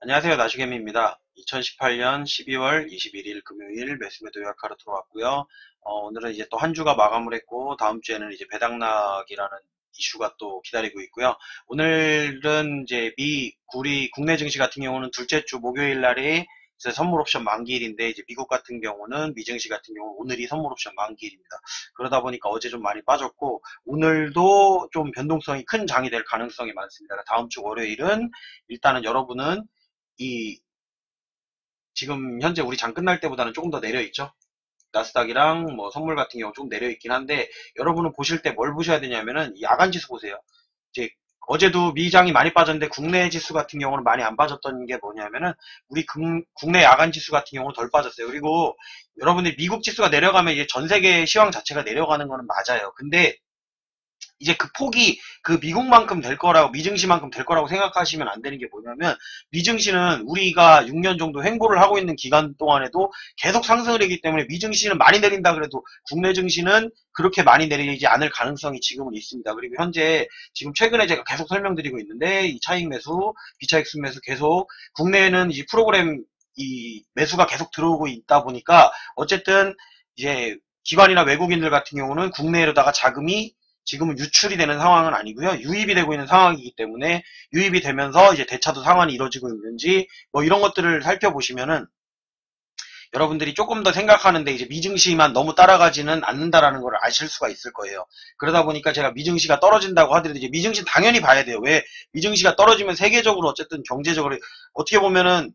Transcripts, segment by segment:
안녕하세요. 나주개미입니다. 2018년 12월 21일 금요일 매수매도 요약하러 들어왔고요. 오늘은 이제 또 한 주가 마감을 했고 다음 주에는 이제 배당락이라는 이슈가 또 기다리고 있고요. 오늘은 이제 우리 국내 증시 같은 경우는 둘째 주 목요일 날이 이제 선물 옵션 만기일인데 이제 미국 같은 경우는 미증시 같은 경우 오늘이 선물 옵션 만기일입니다. 그러다 보니까 어제 좀 많이 빠졌고 오늘도 좀 변동성이 큰 장이 될 가능성이 많습니다. 다음 주 월요일은 일단은 여러분은 이 지금 현재 우리 장 끝날 때보다는 조금 더 내려 있죠. 나스닥이랑 뭐 선물 같은 경우 좀 내려 있긴 한데 여러분은 보실 때 뭘 보셔야 되냐면은 야간 지수 보세요. 이제 어제도 미장이 많이 빠졌는데 국내 지수 같은 경우는 많이 안 빠졌던 게 뭐냐면은 우리 국내 야간 지수 같은 경우는 덜 빠졌어요. 그리고 여러분들이 미국 지수가 내려가면 이제 전 세계 시황 자체가 내려가는 거는 맞아요. 근데 이제 그 폭이 그 미국만큼 될 거라고 미증시만큼 될 거라고 생각하시면 안 되는 게 뭐냐면 미증시는 우리가 6년 정도 횡보를 하고 있는 기간 동안에도 계속 상승을 했기 때문에 미증시는 많이 내린다 그래도 국내 증시는 그렇게 많이 내리지 않을 가능성이 지금은 있습니다. 그리고 현재 지금 최근에 제가 계속 설명드리고 있는데 이 차익 매수, 비차익 순매수 계속 국내에는 이 프로그램 이 매수가 계속 들어오고 있다 보니까 어쨌든 이제 기관이나 외국인들 같은 경우는 국내에다가 자금이 지금은 유출이 되는 상황은 아니고요. 유입이 되고 있는 상황이기 때문에 유입이 되면서 이제 대차도 상환이 이루어지고 있는지 뭐 이런 것들을 살펴보시면은 여러분들이 조금 더 생각하는데 이제 미증시만 너무 따라가지는 않는다라는 걸 아실 수가 있을 거예요. 그러다 보니까 제가 미증시가 떨어진다고 하더라도 이제 미증시 당연히 봐야 돼요. 왜 미증시가 떨어지면 세계적으로 어쨌든 경제적으로 어떻게 보면은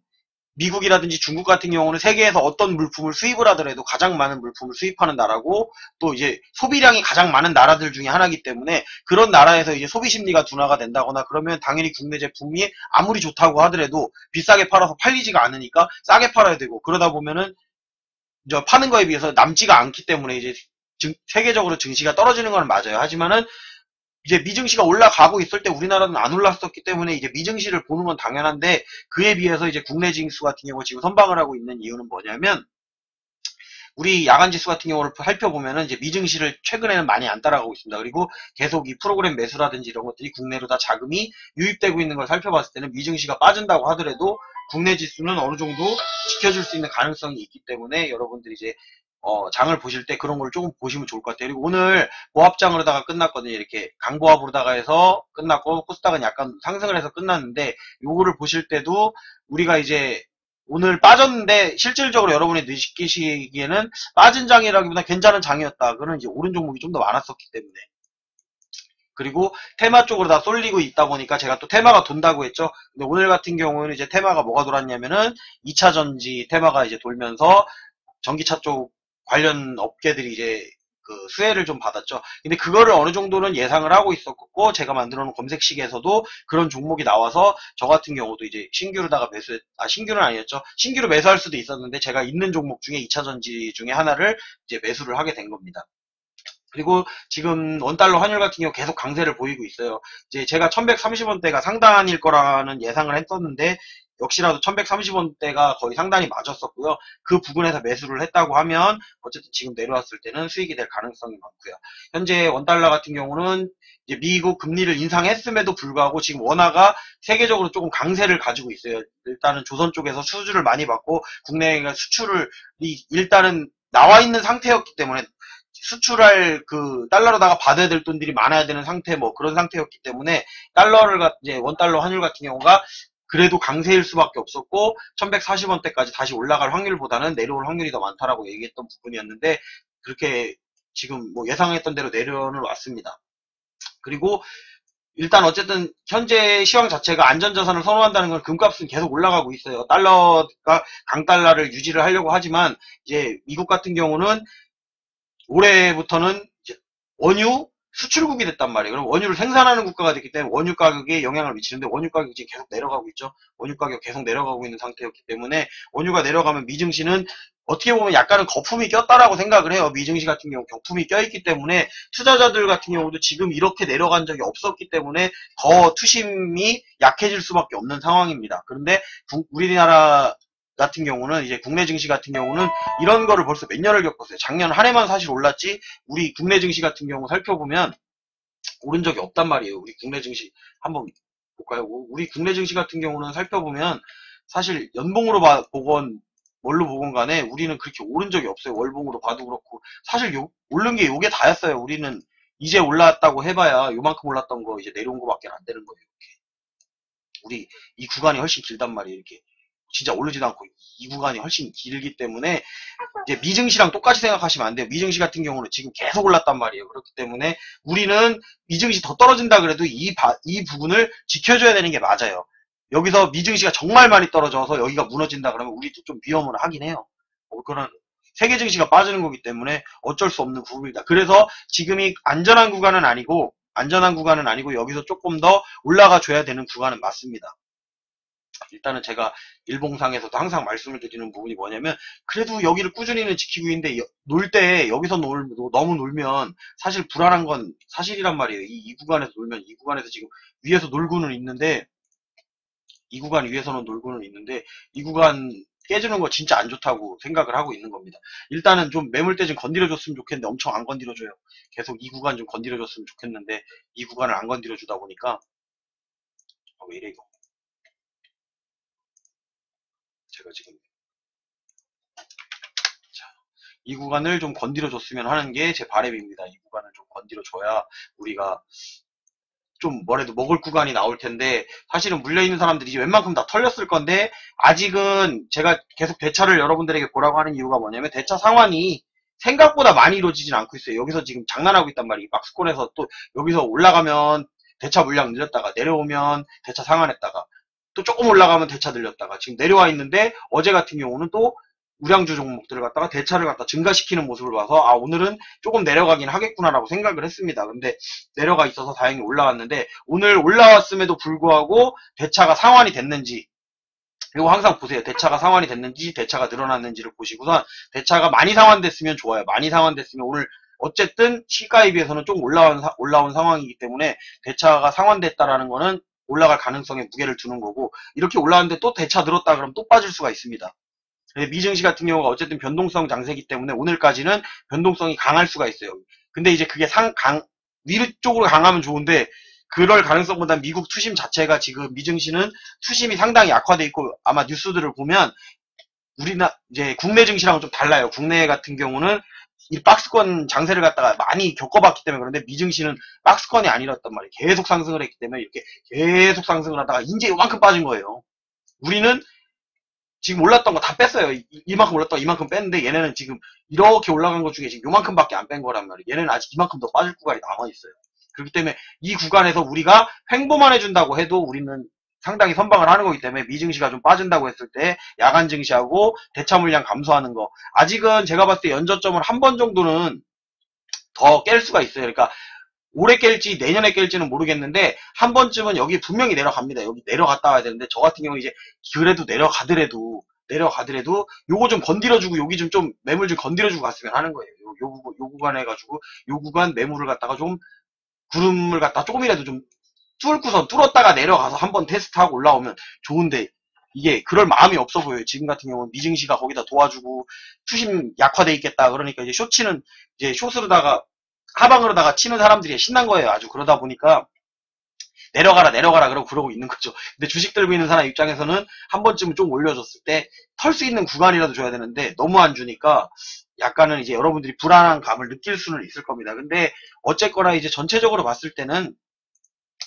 미국이라든지 중국 같은 경우는 세계에서 어떤 물품을 수입을 하더라도 가장 많은 물품을 수입하는 나라고 또 이제 소비량이 가장 많은 나라들 중에 하나이기 때문에 그런 나라에서 이제 소비 심리가 둔화가 된다거나 그러면 당연히 국내 제품이 아무리 좋다고 하더라도 비싸게 팔아서 팔리지가 않으니까 싸게 팔아야 되고 그러다 보면은 이제 파는 거에 비해서 남지가 않기 때문에 이제 세계적으로 증시가 떨어지는 건 맞아요. 하지만은 이제 미증시가 올라가고 있을 때 우리나라는 안 올랐었기 때문에 이제 미증시를 보는 건 당연한데 그에 비해서 이제 국내 지수 같은 경우 지금 선방을 하고 있는 이유는 뭐냐면 우리 야간 지수 같은 경우를 살펴보면은 이제 미증시를 최근에는 많이 안 따라가고 있습니다. 그리고 계속 이 프로그램 매수라든지 이런 것들이 국내로 다 자금이 유입되고 있는 걸 살펴봤을 때는 미증시가 빠진다고 하더라도 국내 지수는 어느 정도 지켜줄 수 있는 가능성이 있기 때문에 여러분들이 이제 장을 보실 때 그런 걸 조금 보시면 좋을 것 같아요. 그리고 오늘 보합장으로다가 끝났거든요. 이렇게 강보합으로다가 해서 끝났고 코스닥은 약간 상승을 해서 끝났는데 요거를 보실 때도 우리가 이제 오늘 빠졌는데 실질적으로 여러분이 느끼시기에는 빠진 장이라기보다 괜찮은 장이었다. 그는 이제 오른 종목이 좀 더 많았었기 때문에. 그리고 테마 쪽으로 다 쏠리고 있다 보니까 제가 또 테마가 돈다고 했죠. 근데 오늘 같은 경우는 이제 테마가 뭐가 돌았냐면은 2차 전지 테마가 이제 돌면서 전기차 쪽 관련 업계들이 이제 그 수혜를 좀 받았죠. 근데 그거를 어느 정도는 예상을 하고 있었고 제가 만들어 놓은 검색식에서도 그런 종목이 나와서 저 같은 경우도 이제 신규로다가 신규는 아니었죠. 신규로 매수할 수도 있었는데 제가 있는 종목 중에 2차전지 중에 하나를 이제 매수를 하게 된 겁니다. 그리고 지금 원달러 환율 같은 경우 계속 강세를 보이고 있어요. 이제 제가 1130원대가 상단일 거라는 예상을 했었는데 역시라도 1130원대가 거의 상단이 맞았었고요. 그 부분에서 매수를 했다고 하면 어쨌든 지금 내려왔을 때는 수익이 될 가능성이 많고요. 현재 원달러 같은 경우는 이제 미국 금리를 인상했음에도 불구하고 지금 원화가 세계적으로 조금 강세를 가지고 있어요. 일단은 조선 쪽에서 수주를 많이 받고 국내가 수출을 일단은 나와 있는 상태였기 때문에 수출할 그 달러로다가 받아야 될 돈들이 많아야 되는 상태 뭐 그런 상태였기 때문에 달러를 이제 원달러 환율 같은 경우가 그래도 강세일 수밖에 없었고 1140원대까지 다시 올라갈 확률보다는 내려올 확률이 더 많다라고 얘기했던 부분이었는데 그렇게 지금 뭐 예상했던 대로 내려는 왔습니다. 그리고 일단 어쨌든 현재 시황 자체가 안전자산을 선호한다는 건 금값은 계속 올라가고 있어요. 달러가 강달러를 유지를 하려고 하지만 이제 미국 같은 경우는 올해부터는 이제 원유 수출국이 됐단 말이에요. 그럼 원유를 생산하는 국가가 됐기 때문에 원유 가격에 영향을 미치는데 원유 가격이 지금 계속 내려가고 있죠. 원유 가격 계속 내려가고 있는 상태였기 때문에 원유가 내려가면 미증시는 어떻게 보면 약간은 거품이 꼈다라고 생각을 해요. 미증시 같은 경우 경품이 껴있기 때문에 투자자들 같은 경우도 지금 이렇게 내려간 적이 없었기 때문에 더 투심이 약해질 수밖에 없는 상황입니다. 그런데 우리나라 같은 경우는 이제 국내 증시 같은 경우는 이런 거를 벌써 몇 년을 겪었어요. 작년 한 해만 사실 올랐지 우리 국내 증시 같은 경우 살펴보면 오른 적이 없단 말이에요. 우리 국내 증시 한번 볼까요? 우리 국내 증시 같은 경우는 살펴보면 사실 연봉으로 보건 뭘로 보건 간에 우리는 그렇게 오른 적이 없어요. 월봉으로 봐도 그렇고. 사실 오른 게 요게 다였어요. 우리는 이제 올랐다고 해봐야 요만큼 올랐던 거 이제 내려온 거밖에 안 되는 거예요. 우리 이 구간이 훨씬 길단 말이에요. 이렇게 진짜 오르지도 않고 이 구간이 훨씬 길기 때문에 이제 미증시랑 똑같이 생각하시면 안 돼요. 미증시 같은 경우는 지금 계속 올랐단 말이에요. 그렇기 때문에 우리는 미증시 더 떨어진다 그래도 이 부분을 지켜줘야 되는 게 맞아요. 여기서 미증시가 정말 많이 떨어져서 여기가 무너진다 그러면 우리도 좀 위험을 하긴 해요. 그런 세계 증시가 빠지는 거기 때문에 어쩔 수 없는 부분이다. 그래서 지금이 안전한 구간은 아니고 여기서 조금 더 올라가 줘야 되는 구간은 맞습니다. 일단은 제가 일봉상에서도 항상 말씀을 드리는 부분이 뭐냐면 그래도 여기를 꾸준히는 지키고 있는데 놀 때 여기서 너무 놀면 사실 불안한 건 사실이란 말이에요. 이 구간에서 놀면 이 구간에서 지금 위에서 놀고는 있는데 이 구간 위에서는 놀고는 있는데 이 구간 깨지는 거 진짜 안 좋다고 생각을 하고 있는 겁니다. 일단은 좀 매물대 좀 건드려줬으면 좋겠는데 엄청 안 건드려줘요. 계속 이 구간 좀 건드려줬으면 좋겠는데 이 구간을 안 건드려주다 보니까 왜 이래 이거. 제가 지금 이 구간을 좀 건드려줬으면 하는 게 제 바람입니다. 이 구간을 좀 건드려줘야 우리가 좀 뭐래도 먹을 구간이 나올 텐데 사실은 물려있는 사람들이 이제 웬만큼 다 털렸을 건데 아직은 제가 계속 대차를 여러분들에게 보라고 하는 이유가 뭐냐면 대차 상환이 생각보다 많이 이루어지진 않고 있어요. 여기서 지금 장난하고 있단 말이에요. 박스권에서 또 여기서 올라가면 대차 물량 늘렸다가 내려오면 대차 상환했다가 또 조금 올라가면 대차 늘렸다가 지금 내려와 있는데 어제 같은 경우는 또 우량주 종목들을 갖다가 대차를 갖다 증가시키는 모습을 봐서 아 오늘은 조금 내려가긴 하겠구나라고 생각을 했습니다. 근데 내려가 있어서 다행히 올라왔는데 오늘 올라왔음에도 불구하고 대차가 상환이 됐는지 이거 항상 보세요. 대차가 상환이 됐는지 대차가 늘어났는지를 보시고선 대차가 많이 상환됐으면 좋아요. 많이 상환됐으면 오늘 어쨌든 시가에 비해서는 좀 올라온 상황이기 때문에 대차가 상환됐다라는 거는 올라갈 가능성에 무게를 두는 거고 이렇게 올라왔는데 또 대차 늘었다 그러면 또 빠질 수가 있습니다. 미증시 같은 경우가 어쨌든 변동성 장세기 때문에 오늘까지는 변동성이 강할 수가 있어요. 근데 이제 그게 위로 쪽으로 강하면 좋은데 그럴 가능성보다 미국 투심 자체가 지금 미증시는 투심이 상당히 약화돼 있고 아마 뉴스들을 보면 이제 국내 증시랑은 좀 달라요. 국내 같은 경우는 이 박스권 장세를 갖다가 많이 겪어봤기 때문에 그런데 미증시는 박스권이 아니었단 말이에요. 계속 상승을 했기 때문에 이렇게 계속 상승을 하다가 이제 요만큼 빠진 거예요. 우리는 지금 올랐던 거 다 뺐어요. 이만큼 올랐다가 이만큼 뺐는데 얘네는 지금 이렇게 올라간 것 중에 지금 요만큼밖에 안 뺀 거란 말이에요. 얘네는 아직 이만큼 더 빠질 구간이 남아있어요. 그렇기 때문에 이 구간에서 우리가 횡보만 해준다고 해도 우리는 상당히 선방을 하는 거기 때문에 미증시가 좀 빠진다고 했을 때 야간 증시하고 대차 물량 감소하는 거 아직은 제가 봤을 때 연저점을 한 번 정도는 더 깰 수가 있어요. 그러니까 올해 깰지 내년에 깰지는 모르겠는데 한 번쯤은 여기 분명히 내려갑니다. 여기 내려갔다 와야 되는데 저 같은 경우 이제 그래도 내려가더라도 요거 좀 건드려주고 여기 좀 매물 좀 건드려주고 갔으면 하는 거예요. 요 구간 해가지고 요 구간 매물을 갖다가 좀 구름을 갖다 조금이라도 좀 뚫었다가 내려가서 한번 테스트하고 올라오면 좋은데 이게 그럴 마음이 없어 보여요. 지금 같은 경우는 미증시가 거기다 도와주고 투심 약화돼 있겠다. 그러니까 이제 이제 숏으로다가 하방으로다가 치는 사람들이 신난 거예요. 아주 그러다 보니까 내려가라 그러고 있는 거죠. 근데 주식 들고 있는 사람 입장에서는 한 번쯤은 좀 올려줬을 때 털 수 있는 구간이라도 줘야 되는데 너무 안 주니까 약간은 이제 여러분들이 불안한 감을 느낄 수는 있을 겁니다. 근데 어쨌거나 이제 전체적으로 봤을 때는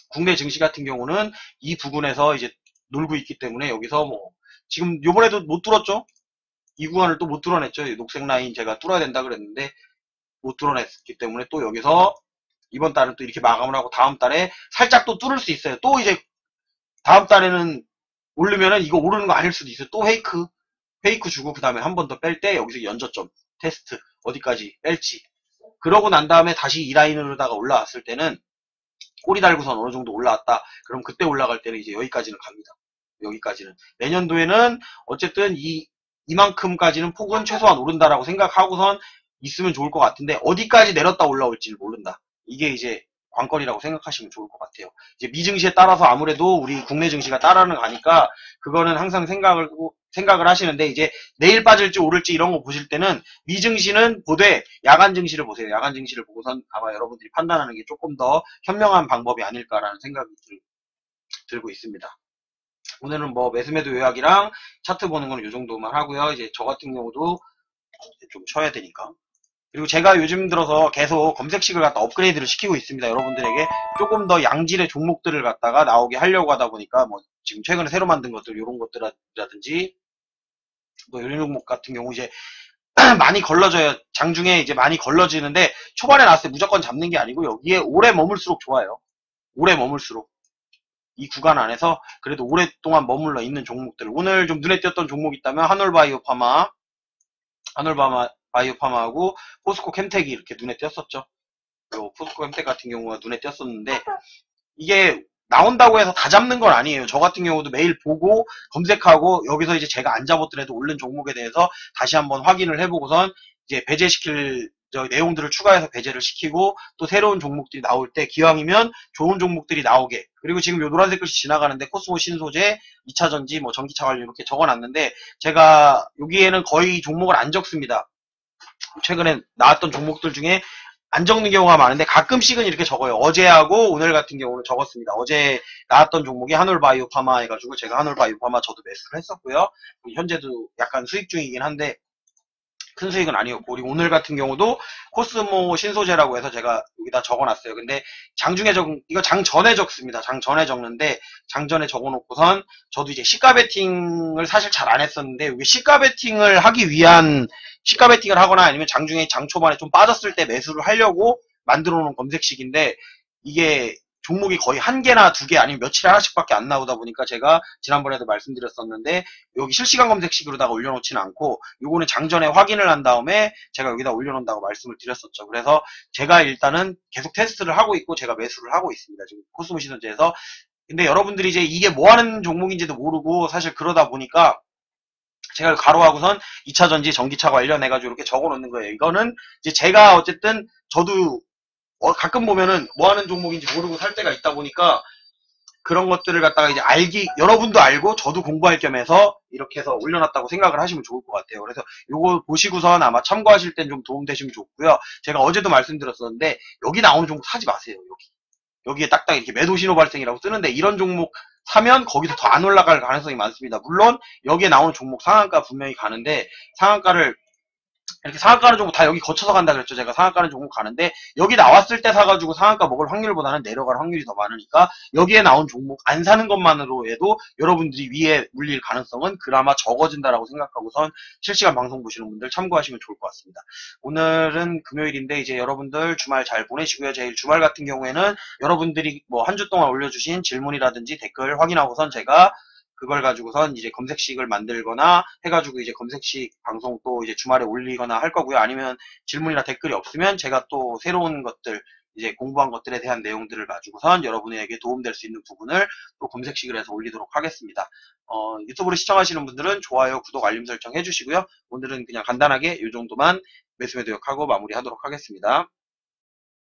국내 증시 같은 경우는 이 부분에서 이제 놀고 있기 때문에 여기서 뭐 지금 요번에도 못 뚫었죠? 이 구간을 또 못 뚫어냈죠. 녹색 라인 제가 뚫어야 된다 그랬는데 못 뚫어냈기 때문에 또 여기서 이번 달은 또 이렇게 마감을 하고 다음 달에 살짝 또 뚫을 수 있어요. 또 이제 다음 달에는 오르면은 이거 오르는 거 아닐 수도 있어요. 또 페이크 주고 그 다음에 한 번 더 뺄 때 여기서 연저점 테스트 어디까지 뺄지 그러고 난 다음에 다시 이 라인으로다가 올라왔을 때는 꼬리 달고선 어느 정도 올라왔다. 그럼 그때 올라갈 때는 이제 여기까지는 갑니다. 여기까지는 내년도에는 어쨌든 이만큼까지는 폭은 최소한 오른다라고 생각하고선 있으면 좋을 것 같은데 어디까지 내렸다 올라올지를 모른다. 이게 이제 관건이라고 생각하시면 좋을 것 같아요. 이제 미증시에 따라서 아무래도 우리 국내 증시가 따라는 가니까 그거는 항상 생각을 하시는데 이제 내일 빠질지 오를지 이런 거 보실 때는 미증시는 보되 야간 증시를 보세요. 야간 증시를 보고선 아마 여러분들이 판단하는 게 조금 더 현명한 방법이 아닐까라는 생각이 들고 있습니다. 오늘은 뭐 매수매도 요약이랑 차트 보는 거는 이 정도만 하고요. 이제 저 같은 경우도 좀 쉬어야 되니까. 그리고 제가 요즘 들어서 계속 검색식을 갖다 업그레이드를 시키고 있습니다. 여러분들에게 조금 더 양질의 종목들을 갖다가 나오게 하려고 하다 보니까 뭐 지금 최근에 새로 만든 것들 이런 것들이라든지 뭐 이런 종목 같은 경우 이제 많이 걸러져요. 장중에 이제 많이 걸러지는데 초반에 나왔을 때 무조건 잡는 게 아니고 여기에 오래 머물수록 좋아요. 오래 머물수록. 이 구간 안에서 그래도 오랫동안 머물러 있는 종목들. 오늘 좀 눈에 띄었던 종목 있다면 한올바이오파마하고 포스코 캠텍이 이렇게 눈에 띄었었죠. 요 포스코 캠텍 같은 경우가 눈에 띄었었는데 이게 나온다고 해서 다 잡는 건 아니에요. 저 같은 경우도 매일 보고 검색하고 여기서 이제 제가 안 잡았더라도 오른 종목에 대해서 다시 한번 확인을 해보고선 이제 배제시킬 내용들을 추가해서 배제를 시키고 또 새로운 종목들이 나올 때 기왕이면 좋은 종목들이 나오게. 그리고 지금 요 노란색 글씨 지나가는데 코스모 신소재 2차전지 뭐 전기차 관련 이렇게 적어놨는데 제가 여기에는 거의 종목을 안 적습니다. 최근에 나왔던 종목들 중에 안 적는 경우가 많은데 가끔씩은 이렇게 적어요. 어제하고 오늘 같은 경우는 적었습니다. 어제 나왔던 종목이 한올바이오파마 해가지고 제가 한올바이오파마 저도 매수를 했었고요. 현재도 약간 수익 중이긴 한데 큰 수익은 아니었고, 그리고 오늘 같은 경우도 코스모 신소재라고 해서 제가 여기다 적어놨어요. 근데 장중에 이거 장 전에 적습니다. 장 전에 적는데, 장 전에 적어놓고선 저도 이제 시가 베팅을 사실 잘 안 했었는데, 여기 시가 베팅을 하기 위한, 시가 베팅을 하거나 아니면 장중에 장 초반에 좀 빠졌을 때 매수를 하려고 만들어 놓은 검색식인데, 이게 종목이 거의 한 개나 두 개 아니면 며칠에 하나씩밖에 안 나오다 보니까 제가 지난번에도 말씀드렸었는데 여기 실시간 검색식으로다가 올려놓지는 않고 요거는 장전에 확인을 한 다음에 제가 여기다 올려놓는다고 말씀을 드렸었죠. 그래서 제가 일단은 계속 테스트를 하고 있고 제가 매수를 하고 있습니다. 지금 코스모 시선제에서. 근데 여러분들이 이제 이게 뭐 하는 종목인지도 모르고 사실 그러다 보니까 제가 가로하고선 2차전지 전기차 관련해가지고 이렇게 적어 놓는 거예요. 이거는 이제 제가 어쨌든 저도 가끔 보면은 뭐 하는 종목인지 모르고 살 때가 있다 보니까 그런 것들을 갖다가 이제 여러분도 알고 저도 공부할 겸해서 이렇게 해서 올려놨다고 생각을 하시면 좋을 것 같아요. 그래서 요거 보시고선 아마 참고하실 땐 좀 도움되시면 좋고요. 제가 어제도 말씀드렸었는데 여기 나오는 종목 사지 마세요. 여기에 딱딱 이렇게 매도 신호 발생이라고 뜨는데 이런 종목 사면 거기서 더 안 올라갈 가능성이 많습니다. 물론 여기에 나오는 종목 상한가 분명히 가는데 상한가를 이렇게 상한가는 종목 다 여기 거쳐서 간다 그랬죠. 제가 상한가는 종목 가는데 여기 나왔을 때 사가지고 상한가 먹을 확률보다는 내려갈 확률이 더 많으니까 여기에 나온 종목 안 사는 것만으로 해도 여러분들이 위에 물릴 가능성은 그나마 적어진다라고 생각하고선 실시간 방송 보시는 분들 참고하시면 좋을 것 같습니다. 오늘은 금요일인데 이제 여러분들 주말 잘 보내시고요. 제일 주말 같은 경우에는 여러분들이 뭐 한 주 동안 올려주신 질문이라든지 댓글 확인하고선 제가 그걸 가지고선 이제 검색식을 만들거나 해가지고 이제 검색식 방송 또 이제 주말에 올리거나 할 거고요. 아니면 질문이나 댓글이 없으면 제가 또 새로운 것들, 이제 공부한 것들에 대한 내용들을 가지고선 여러분에게 도움될 수 있는 부분을 또 검색식을 해서 올리도록 하겠습니다. 유튜브를 시청하시는 분들은 좋아요, 구독, 알림 설정 해주시고요. 오늘은 그냥 간단하게 이 정도만 매수매도역하고 마무리하도록 하겠습니다.